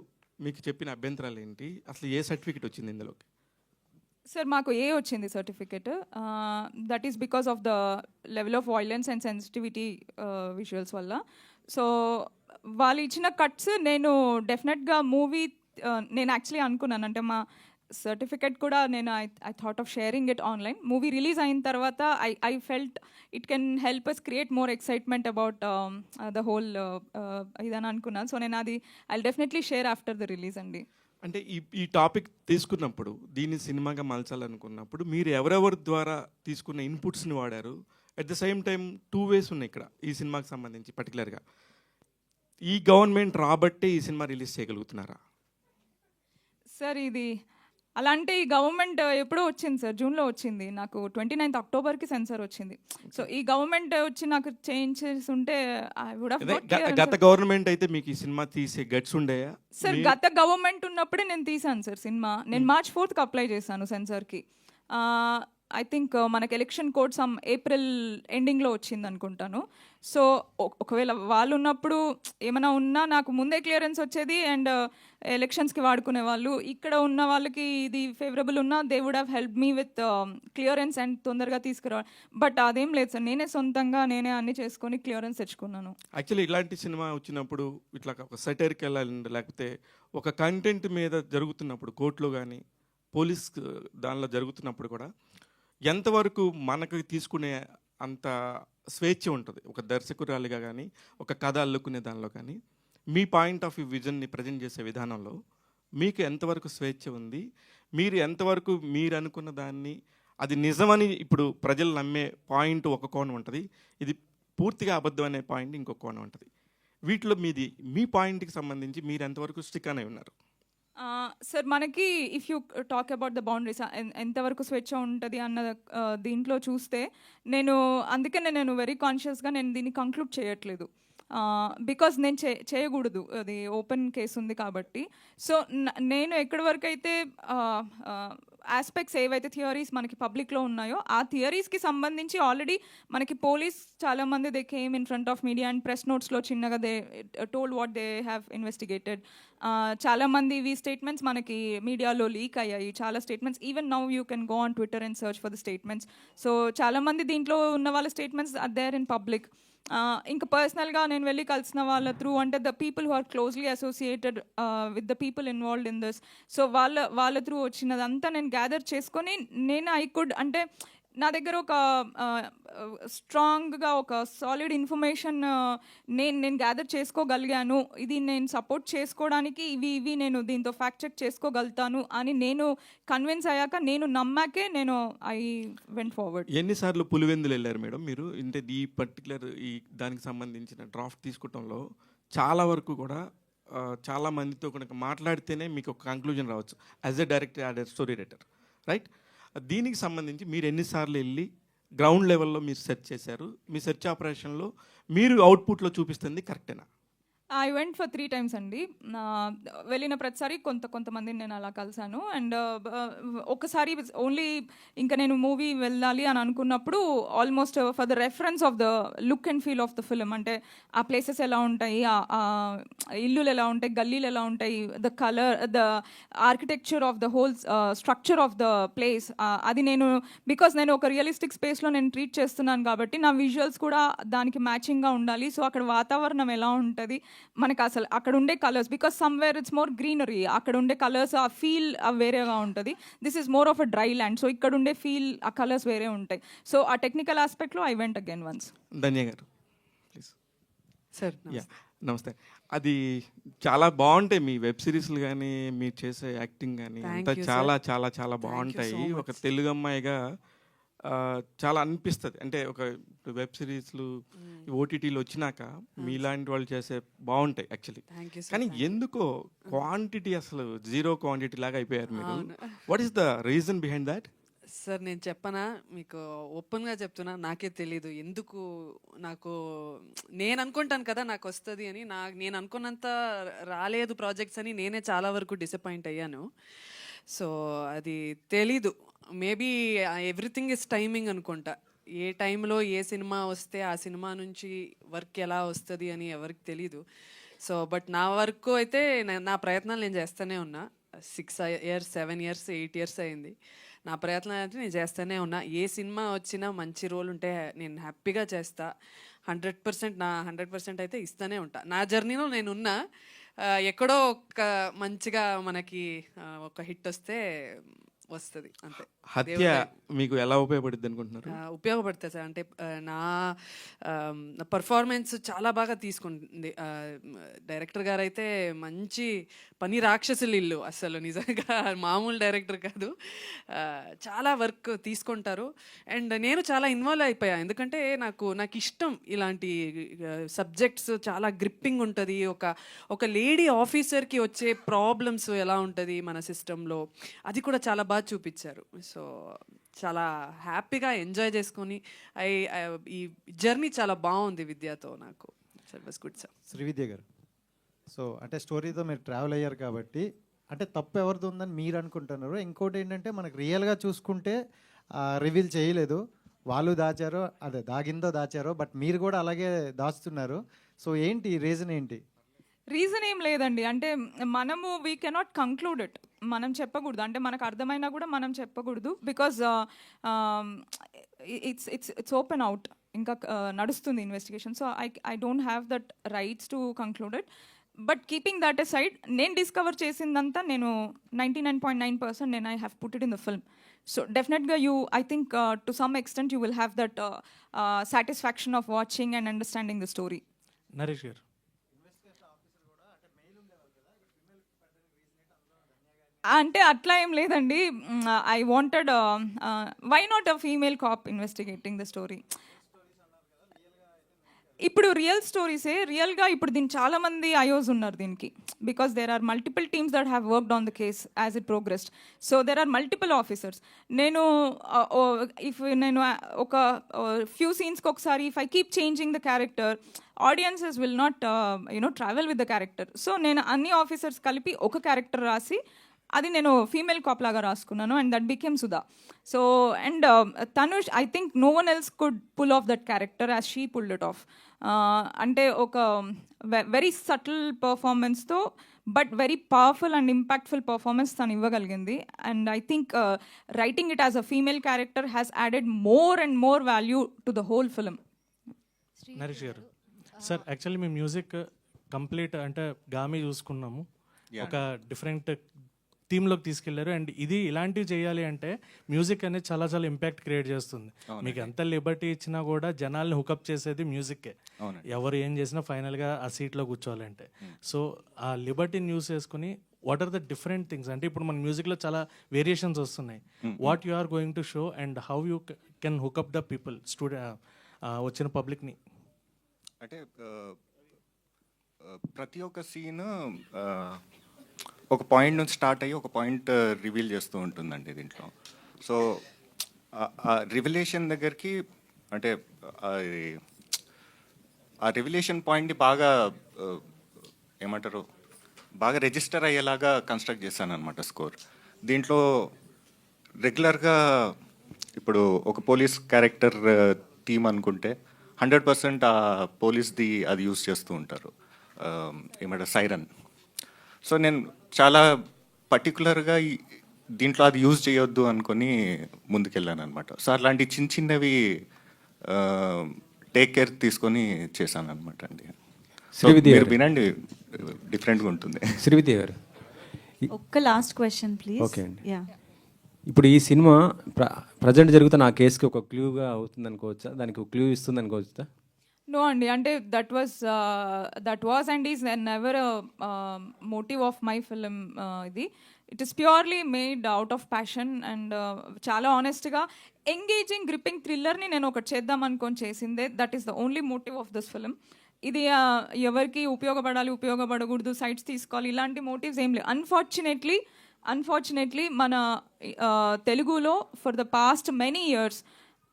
Speaker 12: మీకు చెప్పిన అభ్యంతరాలు ఏంటి? అసలు ఏ సర్టిఫికేట్ వచ్చింది ఇందులోకి?
Speaker 2: సార్ మాకు ఏ వచ్చింది certificate. That is because of the level of violence and sensitivity visuals వల్ల. సో వాళ్ళు ఇచ్చిన కట్స్ నేను డెఫినెట్గా మూవీ నేను యాక్చువల్లీ అనుకున్నాను, అంటే మా సర్టిఫికెట్ కూడా నేను I thought of sharing it online. Movie release అయిన తర్వాత I felt it can help us create more excitement about the whole ఇదని అనుకున్నాను. సో నేను అది I definitely share after the release అండి.
Speaker 12: అంటే ఈ టాపిక్ తీసుకున్నప్పుడు, దీన్ని సినిమాగా మలచాలనుకున్నప్పుడు మీరు ఎవరెవరి ద్వారా తీసుకున్న ఇన్పుట్స్ని వాడారు? At the same time 2 ways ఉన్నాయి ఇక్కడ ఈ సినిమాకి సంబంధించి పర్టికులర్గా. ఈ గవర్నమెంట్ రాబట్టే ఈ సినిమా రిలీజ్ చేయగలుగుతున్నారా?
Speaker 2: సార్ ఇది అలా అంటే ఈ గవర్నమెంట్ ఎప్పుడో వచ్చింది సార్, జూన్లో వచ్చింది. నాకు 29th అక్టోబర్కి సెన్సార్ వచ్చింది. సో ఈ గవర్నమెంట్ వచ్చి నాకు చేంజ్ చేసి ఉంటే I would have got clear.
Speaker 12: గత గవర్నమెంట్ అయితే మీకు ఈ సినిమా తీసే గట్స్ ఉండేయా?
Speaker 2: సార్ గత గవర్నమెంట్ ఉన్నప్పుడే నేను తీసాను సార్ సినిమా. నేను March 4th అప్లై చేశాను సెన్సార్కి. ఐ థింక్ మనకి ఎలక్షన్ కోడ్ సమ్ ఏప్రిల్ ఎండింగ్లో వచ్చింది అనుకుంటాను. సో ఒకవేళ వాళ్ళు ఉన్నప్పుడు ఏమైనా ఉన్నా నాకు ముందే క్లియరెన్స్ వచ్చేది అండ్ ఎలక్షన్స్కి వాడుకునే వాళ్ళు. ఇక్కడ ఉన్న వాళ్ళకి ఇది ఫేవరబుల్ ఉన్నా they would have help me with clearance and తొందరగా తీసుకురా. బట్ అదేం లేదు సార్, నేనే సొంతంగా నేనే అన్ని చేసుకొని క్లియరెన్స్ తెచ్చుకున్నాను.
Speaker 12: యాక్చువల్లీ ఇలాంటి సినిమా వచ్చినప్పుడు ఇట్లా ఒక సెటైర్కి వెళ్ళాలంటే లేకపోతే ఒక కంటెంట్ మీద జరుగుతున్నప్పుడు కోర్టులో కానీ పోలీస్ దానిలో జరుగుతున్నప్పుడు కూడా ఎంతవరకు మనకు తీసుకునే అంత స్వేచ్ఛ ఉంటుంది ఒక దర్శకురాలిగా కానీ ఒక కథ అల్లుకునే దానిలో కానీ మీ పాయింట్ ఆఫ్ వ్యూ విజన్ని ప్రజెంట్ చేసే విధానంలో మీకు ఎంతవరకు స్వేచ్ఛ ఉంది? మీరు ఎంతవరకు మీరు అనుకున్న దాన్ని అది నిజమని ఇప్పుడు ప్రజలు నమ్మే పాయింట్ ఒక కోణం ఉంటుంది, ఇది పూర్తిగా అబద్ధం అనే పాయింట్ ఇంకొక కోణం ఉంటుంది. వీటిలో మీ పాయింట్కి సంబంధించి మీరు ఎంతవరకు స్టిక్ అని ఉన్నారు?
Speaker 2: సార్ మనకి if you talk about the boundaries ఎంతవరకు స్వేచ్ఛ ఉంటుంది అన్న దీంట్లో చూస్తే అందుకనే నేను వెరీ కాన్షియస్గా నేను దీన్ని కంక్లూడ్ చేయట్లేదు. బికాజ్ నేను చేయకూడదు, అది ఓపెన్ కేసు ఉంది కాబట్టి. సో నేను ఎక్కడి వరకు అయితే ఆస్పెక్ట్స్ ఏవైతే థియరీస్ మనకి పబ్లిక్లో ఉన్నాయో ఆ థియరీస్కి సంబంధించి ఆల్రెడీ మనకి పోలీస్ చాలామంది they came in front of media and press నోట్స్లో చిన్నగా they told what they have investigated. చాలామంది ఇవి స్టేట్మెంట్స్ మనకి మీడియాలో లీక్ అయ్యాయి, చాలా statements. Even now you can go on Twitter and search for the statements. So చాలామంది దీంట్లో ఉన్న వాళ్ళ statements are there in public. ఇంకా పర్సనల్గా నేను వెళ్ళి కలిసిన వాళ్ళ త్రూ అంటే the people who are closely associated with the people involved in this. So వాళ్ళ త్రూ వచ్చినదంతా నేను గ్యాదర్ చేసుకొని నేను ఐ కుడ్ అంటే నా దగ్గర ఒక స్ట్రాంగ్గా ఒక సాలిడ్ ఇన్ఫర్మేషన్ నేను గ్యాదర్ చేసుకోగలిగాను. ఇది నేను సపోర్ట్ చేసుకోవడానికి ఇవి నేను దీంతో ఫ్యాక్ట్ చెక్ చేసుకోగలుగుతాను అని నేను కన్విన్స్ అయ్యాక నేను నమ్మాకే నేను ఐ వెంట్ ఫార్వర్డ్.
Speaker 12: ఎన్నిసార్లు పులివెందులు వెళ్ళారు మేడం మీరు? అంటే ఈ పర్టికులర్ ఈ దానికి సంబంధించిన డ్రాఫ్ట్ తీసుకోవడంలో చాలా వరకు కూడా చాలా మందితో కనుక మాట్లాడితేనే మీకు ఒక కంక్లూజన్ రావచ్చు as a director as a story writer, right? దీనికి సంబంధించి మీరు ఎన్నిసార్లు వెళ్ళి గ్రౌండ్ లెవెల్లో మీరు సెర్చ్ చేశారు? మీ సెర్చ్ ఆపరేషన్లో మీరు అవుట్పుట్లో చూపిస్తుంది కరెక్టేనా?
Speaker 2: ఐ వెంట్ ఫర్ 3 times అండి. వెళ్ళిన ప్రతిసారి కొంతమందిని నేను అలా కలిసాను. అండ్ ఒకసారి ఓన్లీ ఇంకా నేను మూవీ వెళ్ళాలి అని అనుకున్నప్పుడు almost for the reference of the look and feel of the film, అంటే ఆ ప్లేసెస్ ఎలా ఉంటాయి, ఆ ఇల్లులు ఎలా ఉంటాయి, గల్లీలు ఎలా ఉంటాయి, the colour, the architecture of the whole structure of the place, అది నేను బికాస్ నేను ఒక రియలిస్టిక్ స్పేస్లో నేను ట్రీట్ చేస్తున్నాను కాబట్టి నా విజువల్స్ కూడా దానికి మ్యాచింగ్గా ఉండాలి. సో అక్కడ వాతావరణం ఎలా ఉంటుంది, మనకు అసలు అక్కడ ఉండే colours, because somewhere it's more greenery, అక్కడ ఉండే కలర్స్ ఆ ఫీల్ వేరేగా ఉంటుంది. This is more of a dry land, so ఇక్కడ ఉండే ఫీల్ ఆ కలర్స్ వేరే ఉంటాయి. సో ఆ టెక్నికల్ ఆస్పెక్ట్లో I went again once.
Speaker 12: Dhanya గారు ప్లీజ్.
Speaker 5: సార్
Speaker 12: నమస్తే. అది చాలా బాగుంటాయి మీ వెబ్ సిరీస్లు కానీ మీరు చేసే యాక్టింగ్ కానీ అంతా చాలా చాలా చాలా బాగుంటాయి. ఒక తెలుగు అమ్మాయిగా చాలా అనిపిస్తుంది. అంటే ఒక వెబ్ సిరీస్లు ఓటీటీలు వచ్చినాక మీలాంటి వాళ్ళు చేసే బాగుంటాయి యాక్చువల్లీ. కానీ ఎందుకో క్వాంటిటీ అసలు జీరో క్వాంటిటీ లాగా అయిపోయారు మీరు. What is the reason behind that?
Speaker 5: Sir నేను చెప్పనా, మీకు ఓపెన్గా చెప్తున్నా, నాకే తెలీదు ఎందుకు. నేను అనుకుంటాను కదా నాకు వస్తుంది అని, నేను అనుకున్నంత రాలేదు ప్రాజెక్ట్స్ అని నేనే చాలా వరకు డిసప్పాయింట్ అయ్యాను. సో అది తెలీదు, మేబీ ఎవ్రీథింగ్ ఇస్ టైమింగ్ అనుకుంటా. ఏ టైంలో ఏ సినిమా వస్తే ఆ సినిమా నుంచి వర్క్ ఎలా వస్తుంది అని ఎవరికి తెలీదు. సో బట్ నా వర్క్ అయితే నా ప్రయత్నాలు నేను చేస్తూనే ఉన్నా. 6 years 7 years 8 years అయింది. నా ప్రయత్నాలు అయితే నేను చేస్తూనే ఉన్నా. ఏ సినిమా వచ్చినా మంచి రోల్ ఉంటే నేను హ్యాపీగా చేస్తా. 100% నా 100% అయితే ఇస్తూనే ఉంటా. నా జర్నీలో నేనున్నా. ఎక్కడో ఒక మంచిగా మనకి ఒక హిట్ వస్తే వస్తుంది అంతే.
Speaker 12: హత్య మీకు ఎలా ఉపయోగపడుద్ది అనుకుంటున్నారు?
Speaker 5: ఉపయోగపడుతుంది సార్. అంటే నా పర్ఫార్మెన్స్ చాలా బాగా తీసుకుంటుంది. డైరెక్టర్ గారు అయితే మంచి పని రాక్షసులు ఇల్లు, అసలు నిజంగా మామూలు డైరెక్టర్ కాదు. చాలా వర్క్ తీసుకుంటారు. అండ్ నేను చాలా ఇన్వాల్వ్ అయిపోయా, ఎందుకంటే నాకు ఇష్టం ఇలాంటి సబ్జెక్ట్స్. చాలా గ్రిప్పింగ్ ఉంటుంది. ఒక లేడీ ఆఫీసర్కి వచ్చే ప్రాబ్లమ్స్ ఎలా ఉంటుంది మన సిస్టంలో, అది కూడా చాలా బాగా చూపించారు. సో చాలా హ్యాపీగా ఎంజాయ్ చేసుకొని ఈ జర్నీ చాలా బాగుంది విద్యతో నాకు. Good sir.
Speaker 13: శ్రీవిద్య గారు, సో అంటే స్టోరీతో మీరు ట్రావెల్ అయ్యారు కాబట్టి అంటే తప్పు ఎవరిది ఉందని మీరు అనుకుంటున్నారు. ఇంకోటి ఏంటంటే మనకు రియల్గా చూసుకుంటే రివీల్ చేయలేదు, వాళ్ళు దాచారో అదే దాగిందో దాచారో, బట్ మీరు కూడా అలాగే దాస్తున్నారు. సో ఏంటి రీజన్ ఏంటి?
Speaker 2: రీజన్ ఏం లేదండి, అంటే మనము వీ కెనాట్ కంక్లూడ్ ఇట్, మనం చెప్పకూడదు, అంటే మనకు అర్థమైనా కూడా మనం చెప్పకూడదు. బికాజ్ ఇట్స్ ఓపెన్ అవుట్, ఇంకా నడుస్తుంది investigation. So I don't have that rights to conclude it. But keeping that aside, నేను డిస్కవర్ చేసిందంతా నేను 99.9% నేను I have put it in the film. So డెఫినెట్గా I think to some extent you will have that satisfaction of watching and understanding the story.
Speaker 13: Naresh గారు,
Speaker 2: అంటే అట్లా ఏం లేదండి. I wanted why not a female cop investigating the story. ఇప్పుడు real స్టోరీసే రియల్గా, ఇప్పుడు దీనికి చాలా మంది ఐఓస్ ఉన్నారు దీనికి, because there are multiple teams that have worked on the case as it progressed. So there are multiple officers. నేను ఒక ఫ్యూ సీన్స్కి ఒకసారి if I keep changing the character, audiences will not travel with the character. So నేను అన్ని officers కలిపి ఒక character రాసి అది నేను ఫీమేల్ కాప్ లాగా రాసుకున్నాను, and that became Sudha. So and Tanush, I think no one else could pull off that character as she pulled it off. అంటే ఒక వెరీ సటిల్ పర్ఫార్మెన్స్తో but very powerful and impactful performance తను ఇవ్వగలిగింది. And I think writing it as a female character has added more and more value to the whole film.
Speaker 13: Naresh గారు, sir actually మీ music complete అంటే గామి చూసుకున్నాము, ఒక different థీమ్లోకి తీసుకెళ్లారు. And ఇది ఇలాంటివి చేయాలి అంటే మ్యూజిక్ అనేది చాలా చాలా ఇంపాక్ట్ క్రియేట్ చేస్తుంది. మీకు ఎంత లిబర్టీ ఇచ్చినా కూడా జనాల్ని హుకప్ చేసేది మ్యూజిక్కే. ఎవరు ఏం చేసినా ఫైనల్గా ఆ సీట్లో కూర్చోవాలంటే. సో ఆ లిబర్టీని యూస్ చేసుకుని what are the different things, అంటే ఇప్పుడు మన మ్యూజిక్లో చాలా వేరియేషన్స్ వస్తున్నాయి. What you are going to show and how you can hook up the people, వచ్చిన పబ్లిక్ని?
Speaker 14: అంటే ప్రతి ఒక్క సీన్ ఒక పాయింట్ నుంచి స్టార్ట్ అయ్యి ఒక పాయింట్ రివీల్ చేస్తూ ఉంటుందండి దీంట్లో. సో ఆ రివిలేషన్ దగ్గరికి అంటే ఆ రివిలేషన్ పాయింట్ని బాగా ఏమంటారు బాగా రిజిస్టర్ అయ్యేలాగా కన్స్ట్రక్ట్ చేశాను అనమాట స్కోర్. దీంట్లో రెగ్యులర్గా ఇప్పుడు ఒక పోలీస్ క్యారెక్టర్ థీమ్ అనుకుంటే 100% ఆ పోలీస్ది అది యూజ్ చేస్తూ ఉంటారు, ఏమంటారు సైరన్. సో నేను చాలా పర్టికులర్గా దీంట్లో అది యూజ్ చేయొద్దు అనుకొని ముందుకెళ్ళాను అనమాట. సో అలాంటి చిన్న చిన్నవి టేక్ కేర్ తీసుకొని చేశాను అనమాట అండి. మీరు వినండి, డిఫరెంట్గా ఉంటుంది.
Speaker 10: శ్రీవిద్య గారు,
Speaker 9: ఒక్క లాస్ట్ క్వశ్చన్ ప్లీజ్.
Speaker 10: ఓకే అండి. ఇప్పుడు ఈ సినిమా ప్రజెంట్ జరుగుతున్న ఆ కేసుకి ఒక క్లూగా అవుతుంది అనుకోవచ్చా, దానికి ఒక క్లూ ఇస్తుంది అనుకోవచ్చా?
Speaker 2: No, Andy, అంటే that was and is never a motive of my film. ఇది it is purely made out of passion and చాలా ఆనెస్ట్గా ఎంగేజింగ్ గ్రిప్పింగ్ థ్రిల్లర్ని నేను ఒకటి చేద్దాం అనుకొని చేసిందే. That is the only motive of this film. ఇది ఎవరికి ఉపయోగపడకూడదు, సైట్స్ తీసుకోవాలి, ఇలాంటి మోటివ్స్ ఏం లేవు. అన్ఫార్చునేట్లీ మన తెలుగులో for the past many years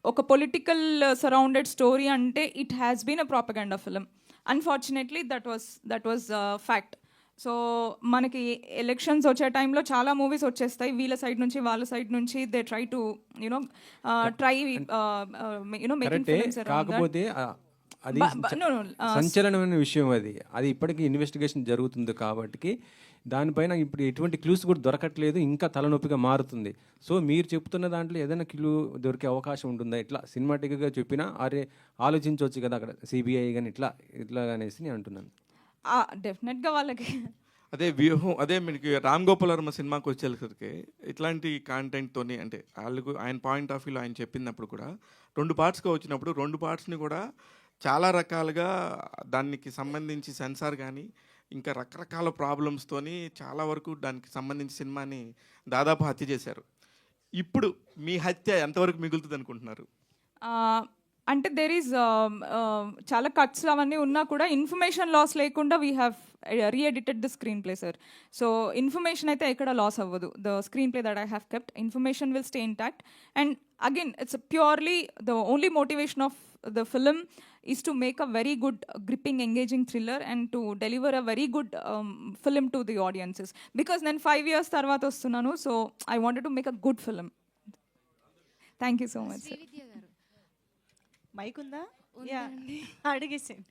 Speaker 2: ఒక పొలిటికల్ సరౌండెడ్ స్టోరీ అంటే it has been a propaganda film. Unfortunately that was fact. So మనకి ఎలక్షన్స్ వచ్చే టైంలో చాలా మూవీస్ వచ్చేస్తాయి, వీళ్ళ సైడ్ నుంచి వాళ్ళ సైడ్ నుంచి. They try to making films around that.
Speaker 10: కాకపోతే అది సంచలనమైన విషయం. అది ఇప్పటికీ ఇన్వెస్టిగేషన్ జరుగుతుంది కాబట్టి దానిపైన ఇప్పుడు ఎటువంటి క్లూస్ కూడా దొరకట్లేదు, ఇంకా తలనొప్పిగా మారుతుంది. సో మీరు చెప్తున్న దాంట్లో ఏదైనా క్లూ దొరికే అవకాశం ఉంటుందా? ఇట్లా సినిమాటిక్గా చెప్పినా అరే ఆలోచించవచ్చు కదా అక్కడ సిబిఐ కానీ ఇట్లా అనేసి నేను అంటున్నాను.
Speaker 2: డెఫినెట్గా వాళ్ళకి
Speaker 12: అదే వ్యూహం, అదే మీకు రామ్ గోపాల్ వర్మ సినిమాకి వచ్చేసరికి ఇట్లాంటి కాంటెంట్తోని అంటే వాళ్ళకు ఆయన పాయింట్ ఆఫ్ వ్యూలో ఆయన చెప్పినప్పుడు కూడా 2 పార్ట్స్గా వచ్చినప్పుడు 2 పార్ట్స్ని కూడా చాలా రకాలుగా దానికి సంబంధించి సెన్సార్ కానీ ఇంకా రకరకాల ప్రాబ్లమ్స్తోని చాలా వరకు దానికి సంబంధించి సినిమాని దాదాపు హత్య చేశారు. ఇప్పుడు మీ హత్య ఎంతవరకు మిగులుతుంది అనుకుంటున్నారు?
Speaker 2: అంటే దెర్ ఈజ్ చాలా కట్స్ అవన్నీ ఉన్నా కూడా ఇన్ఫర్మేషన్ లాస్ లేకుండా we have reedited the screen play sir. So information అయితే ఎక్కడ లాస్ అవ్వదు. The screen play that I have kept, information will stay intact. And again it's purely the only motivation of the film is to make a very good, gripping, engaging thriller and to deliver a very good film to the audiences. Because then 5 years tarvata vastunanu, so I wanted to make a good film. Thank you so much, sir.
Speaker 15: Mike ఉందా? అడిగేసేయండి.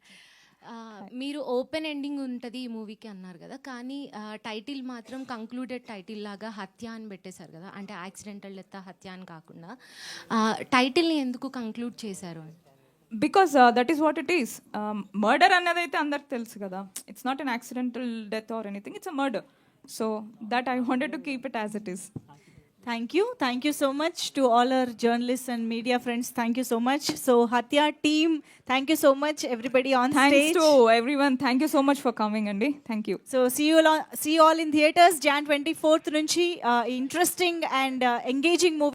Speaker 16: మీరు open ending ఉంటుంది ఈ మూవీకి అన్నారు కదా, కానీ title మాత్రం కంక్లూడెడ్ టైటిల్ లాగా హత్య అని పెట్టేశారు కదా, అంటే యాక్సిడెంటల్ డెత్ హత్య అని కాకుండా టైటిల్ని ఎందుకు కంక్లూడ్ చేశారు అని?
Speaker 2: Because that is what it is. Murder అన్నదైతే అందరికి తెలుసు కదా. It's not an accidental death or anything. It's a murder. So that I wanted to keep it as it is.
Speaker 15: Thank you so much to all our journalists and media friends. Thank you so much. So Hatya team, thank you so much everybody on
Speaker 2: Thanks
Speaker 15: stage.
Speaker 2: to everyone. Thank you so much for coming, Andy. Thank you.
Speaker 15: So see you all in theaters Jan 24th నుంచి interesting and engaging movie